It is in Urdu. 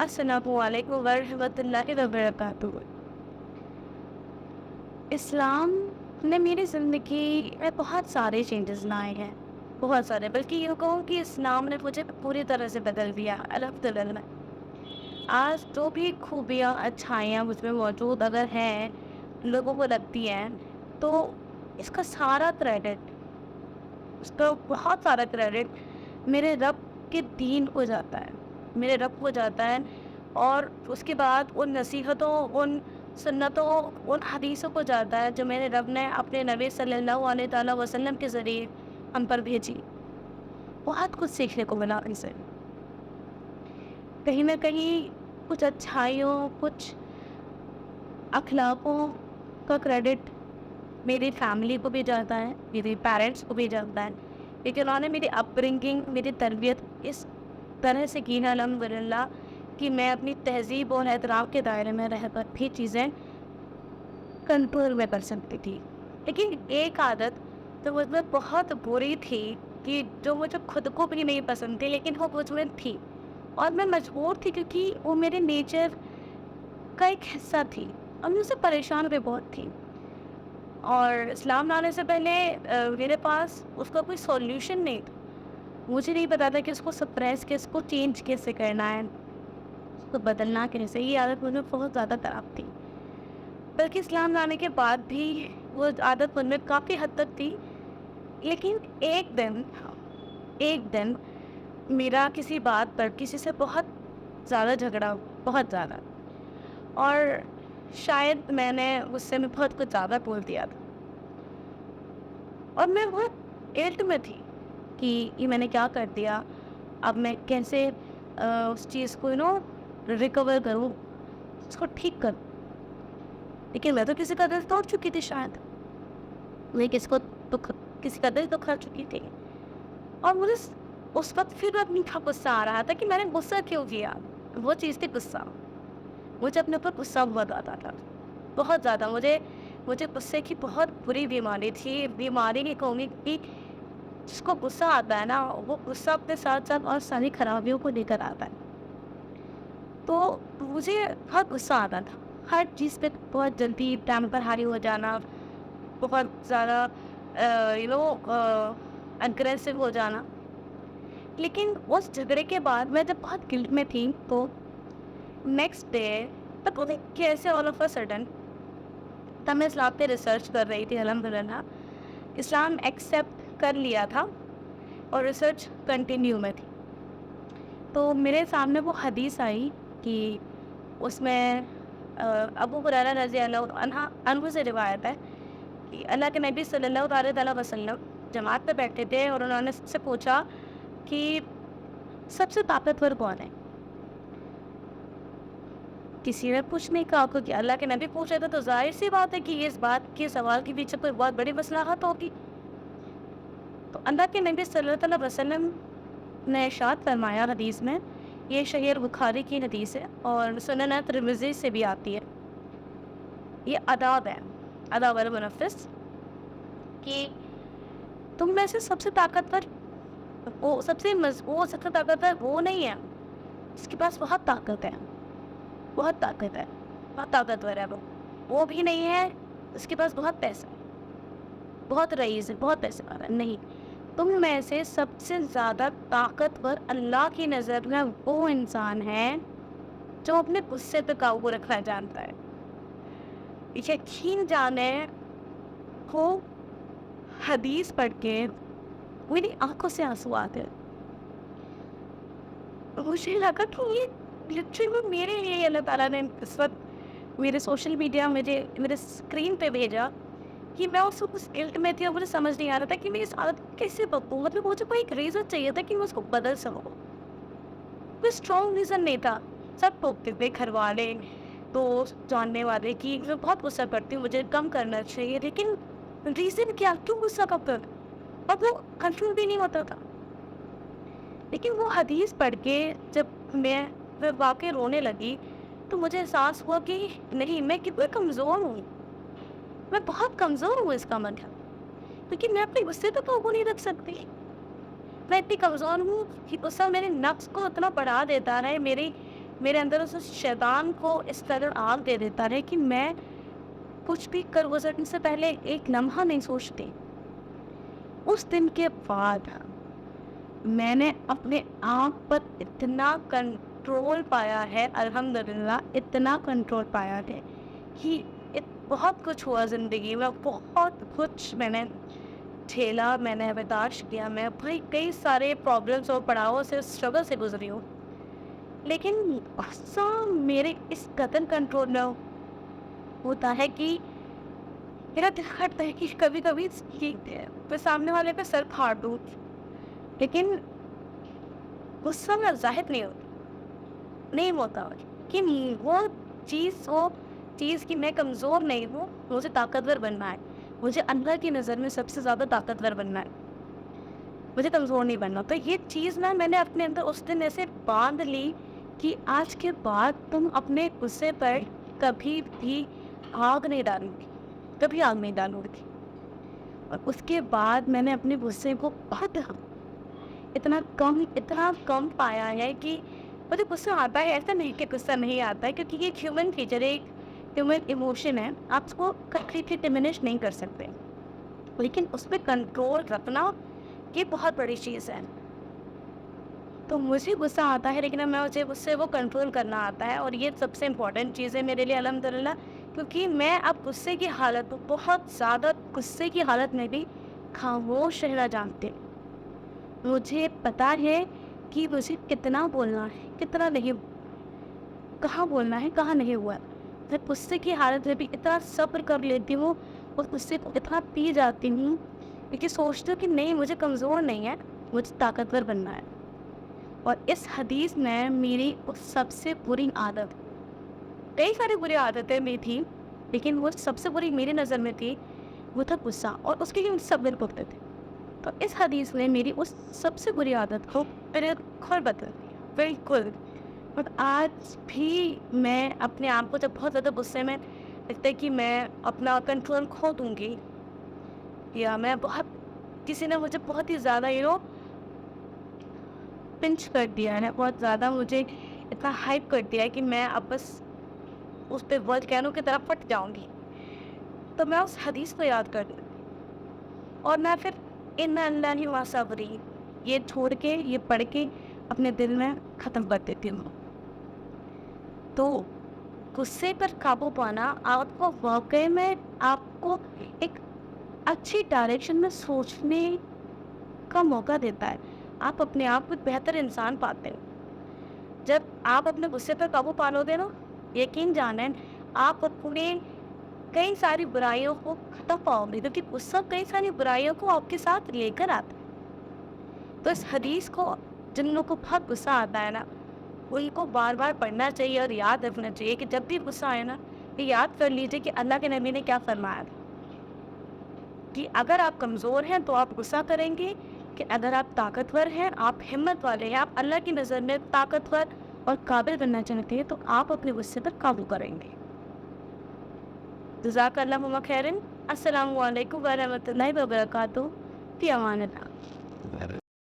السلام علیکم ورحمۃ اللہ وبرکاتہ۔ اسلام نے میری زندگی میں بہت سارے چینجز لائے ہیں، بہت سارے، بلکہ یہ کہوں کہ اسلام نے مجھے پوری طرح سے بدل دیا الحمدللہ۔ آج جو بھی خوبیاں اچھائیاں مجھ میں موجود اگر ہیں، لوگوں کو لگتی ہیں، تو اس کا سارا کریڈٹ، اس کا بہت سارا کریڈٹ میرے رب کے دین کو جاتا ہے، میرے رب کو جاتا ہے، اور اس کے بعد ان نصیحتوں، ان سنتوں، ان حدیثوں کو جاتا ہے جو میرے رب نے اپنے نبی صلی اللہ علیہ تعالیٰ وسلم کے ذریعے ہم پر بھیجی۔ بہت کچھ سیکھنے کو ملا ان سے، کہیں نہ کہیں کچھ اچھائیوں، کچھ اخلاقوں کا کریڈٹ میری فیملی کو بھی جاتا ہے، میرے پیرنٹس کو بھی جاتا ہے، کیونکہ انہوں نے میری اپ برنگنگ، میری تربیت اس طرح سے کی ہے الحمدللہ کہ میں اپنی تہذیب اور احترام کے دائرے میں رہ کر بھی چیزیں کنٹرول میں کر سکتی تھی۔ لیکن ایک عادت تو مجھ میں بہت بری تھی کہ جو مجھے خود کو بھی نہیں پسند تھی، لیکن وہ مجھ میں تھی اور میں مجبور تھی، کیونکہ وہ میرے نیچر کا ایک حصہ تھی اور میں اس سے پریشان بھی بہت تھی۔ اور اسلام لانے سے پہلے میرے پاس اس کا کوئی سولوشن نہیں تھا، مجھے نہیں پتا تھا کہ اس کو سپریس کیسے، اس کو چینج کیسے کرنا ہے، اس کو بدلنا کیسے۔ یہ عادت مجھے بہت زیادہ خراب تھی، بلکہ اسلام لانے کے بعد بھی وہ عادت مجھ میں کافی حد تک تھی۔ لیکن ایک دن میرا کسی بات پر کسی سے بہت زیادہ جھگڑا، بہت زیادہ، اور شاید میں نے اس سے بہت کچھ زیادہ بول دیا تھا، اور میں بہت گلٹ میں تھی کہ یہ میں نے کیا کر دیا، اب میں کیسے اس چیز کو ریکور کروں، اس کو ٹھیک کروں۔ لیکن میں تو کسی کا دل توڑ چکی تھی، شاید میں کسی کا دل دکھا چکی تھی، اور مجھے اس وقت پھر اپنی کا غصہ آ رہا تھا کہ میں نے غصہ کیوں کیا۔ وہ چیز تھی غصہ، مجھے اپنے اوپر غصہ بہت آتا تھا، بہت زیادہ۔ مجھے غصے کی بہت بری بیماری تھی، بیماری نہیں کہوں گی، کہ جس کو غصہ آتا ہے نا، وہ غصہ اپنے ساتھ ساتھ اور ساری خرابیوں کو لے کر آتا ہے۔ تو مجھے بہت غصہ آتا تھا، ہر چیز پہ بہت جلدی ٹیمپر ہاری ہو جانا، بہت زیادہ اگریسو ہو جانا۔ لیکن اس جھگڑے کے بعد میں جب بہت گلٹ میں تھی، تو نیکسٹ ڈے تب کیسے آل آف اے سڈن، تب میں اسلام پہ ریسرچ کر رہی تھی، الحمدللہ اسلام ایکسیپٹ کر لیا تھا اور ریسرچ کنٹینیو میں تھی، تو میرے سامنے وہ حدیث آئی کہ اس میں ابو ہریرہ رضی اللہ عنہ سے روایت ہے کہ اللہ کے نبی صلی اللہ علیہ وسلم جماعت پہ بیٹھے تھے، اور انہوں نے سے پوچھا کہ سب سے طاقتور کون ہے؟ کسی نے کچھ نہیں کہا، کیونکہ اللہ کے نبی پوچھ رہے تھے، تو ظاہر سی بات ہے کہ اس بات کے سوال کے پیچھے کوئی بہت بڑی مصلحت ہوگی۔ تو اللہ کے نبی صلی اللہ علیہ وسلم نے ارشاد فرمایا حدیث میں، یہ صحیح بخاری کی حدیث ہے اور سنن ترمذی سے بھی آتی ہے، یہ آداب ہے، آداب المنفس، کہ تم میں سے سب سے طاقتور سب سے طاقتور وہ نہیں ہے اس کے پاس بہت طاقت ہے، بہت طاقت ہے، بہت طاقتور ہے، وہ بھی نہیں ہے اس کے پاس بہت پیسہ، بہت رئیس ہے، بہت پیسے والا ہے، نہیں، تم میں سے سب سے زیادہ طاقتور اللہ کی نظر میں وہ انسان ہے جو اپنے غصے پہ قابو رکھنا جانتا ہے۔ یقین جانے کو حدیث پڑھ کے میری آنکھوں سے آنسو آتے، مجھے لگا کہ یہ لٹرلی میرے لیے اللہ تعالیٰ نے اس وقت میرے سوشل میڈیا، میرے اسکرین پہ بھیجا، کہ میں اس وقت اس گلٹ میں تھی اور مجھے سمجھ نہیں آ رہا تھا کہ میں اس عادت کو کیسے بدلوں، مطلب مجھے کوئی ایک ریزن چاہیے تھا کہ میں اس کو بدل سکوں، کوئی اسٹرانگ ریزن نہیں تھا۔ سب ٹوکتے تھے، گھر والے، دوست، جاننے والے، کہ میں بہت غصہ کرتی ہوں، مجھے کم کرنا چاہیے، لیکن ریزن کیا، کیوں غصہ کرتا، اور وہ کنفیوز بھی نہیں ہوتا تھا۔ لیکن وہ حدیث پڑھ کے جب میں واقعی رونے لگی، تو مجھے احساس ہوا کہ نہیں، میں کتنا کمزور ہوں، میں بہت کمزور ہوں اس کا مطلب، کیونکہ میں اپنے غصے پہ قابو نہیں رکھ سکتی، میں اتنی کمزور ہوں کہ غصہ میرے نفس کو اتنا بڑھا دیتا ہے، میری میرے اندر اس شیطان کو اس قدر آگ دے دیتا ہے کہ میں کچھ بھی کر گزرنے سے پہلے ایک لمحہ نہیں سوچتی. اس دن کے بعد میں نے اپنے آپ پر اتنا کنٹرول پایا ہے, الحمدللہ اتنا کنٹرول پایا ہے کہ بہت کچھ ہوا زندگی میں, بہت کچھ میں نے جھیلا, میں نے برداشت کیا. میں بھائی کئی سارے پرابلمس اور پڑاؤں سے, اسٹرگل سے گزری ہوں, لیکن غصہ میرے اس قدر کنٹرول میں ہوتا ہے کہ میرا دل کرتا ہے کہ کبھی کبھی میں سامنے والے پہ سر پھاڑ دوں, لیکن غصہ میں ظاہر نہیں ہوتا کہ وہ چیز کہ میں کمزور نہیں ہوں, مجھے طاقتور بننا ہے. مجھے اللہ کی نظر میں سب سے زیادہ طاقتور بننا ہے, مجھے کمزور نہیں بننا. تو یہ چیز میں نے اپنے اندر اس دن ایسے باندھ لی کہ آج کے بعد تم اپنے غصے پر کبھی بھی آگ نہیں ڈالو گی. اور اس کے بعد میں نے اپنے غصے کو بہت اتنا کم پایا ہے کہ مجھے غصہ آتا ہے. ایسا نہیں کہ غصہ نہیں آتا ہے, کیونکہ یہ ہیومن فیچر ہے, ایک ہیومن ایموشن ہے, آپ اس کو کمپلیٹلی ڈیمینش نہیں کر سکتے, لیکن اس پہ کنٹرول رکھنا یہ بہت بڑی چیز ہے. تو مجھے غصہ آتا ہے, لیکن مجھے غصے کو کنٹرول کرنا آتا ہے, اور یہ سب سے امپورٹنٹ چیز ہے میرے لیے الحمدللہ, کیونکہ میں اب غصے کی حالت, بہت زیادہ غصے کی حالت میں بھی خاموش رہنا جانتی ہوں. مجھے پتا ہے کہ مجھے کتنا بولنا ہے, کتنا نہیں, کہاں بولنا ہے, کہاں نہیں ہوا. میں غصے کی حالت میں بھی اتنا صبر کر لیتی ہوں, اور غصے کو اتنا پی جاتی ہوں, کیونکہ سوچتی ہوں کہ نہیں, مجھے کمزور نہیں ہے, مجھے طاقتور بننا ہے. اور اس حدیث میں میری سب سے بری عادت, کئی ساری بری عادتیں بھی تھیں, لیکن وہ سب سے بری میری نظر میں تھی, وہ تھا غصہ, اور اس کے لیے سب دل پکتے تھے. تو اس حدیث نے میری اس سب سے بری عادت کو بالکل بدل دیا, بالکل. اور آج بھی میں اپنے آپ کو جب بہت زیادہ غصے میں لگتا ہے کہ میں اپنا کنٹرول کھو دوں گی, یا میں کسی نے مجھے بہت ہی زیادہ پنچ کر دیا ہے, بہت زیادہ مجھے اتنا ہائپ کر دیا ہے کہ میں اب بس اس پہ والکینو کی طرف پھٹ جاؤں گی, تو میں اس حدیث کو یاد کر دوں, اور میں پھر ان اللہ و صبری یہ چھوڑ کے, یہ پڑھ کے اپنے دل میں ختم کر دیتی ہوں. تو غصے پر قابو پانا آپ کو واقعی میں آپ کو ایک اچھی ڈائریکشن میں سوچنے کا موقع دیتا ہے. آپ اپنے آپ کو بہتر انسان پاتے ہیں. جب آپ اپنے غصے پر قابو پا لو گے نا, یقین جانیں آپ اپنے کئی ساری برائیوں کو ختم پاؤ گے, کیونکہ غصہ کئی ساری برائیوں کو آپ کے ساتھ لے کر آتا ہے. تو اس حدیث کو جن لوگوں کو بہت غصہ آتا ہے نا, ان کو بار بار پڑھنا چاہیے, اور یاد رکھنا چاہیے کہ جب بھی غصہ آئے نا, یہ یاد کر لیجیے کہ اللہ کے نبی نے کیا فرمایا تھا, کہ اگر آپ کمزور ہیں تو آپ غصہ کریں گے, کہ اگر آپ طاقتور ہیں, آپ ہمت والے ہیں, آپ اللہ کی نظر میں طاقتور اور قابل بننا چاہتے ہیں, تو آپ اپنے غصے پر قابو کریں گے. جزاک اللہ خیرن. السلام علیکم ورحمۃ اللہ وبرکاتہ. فی امان اللہ.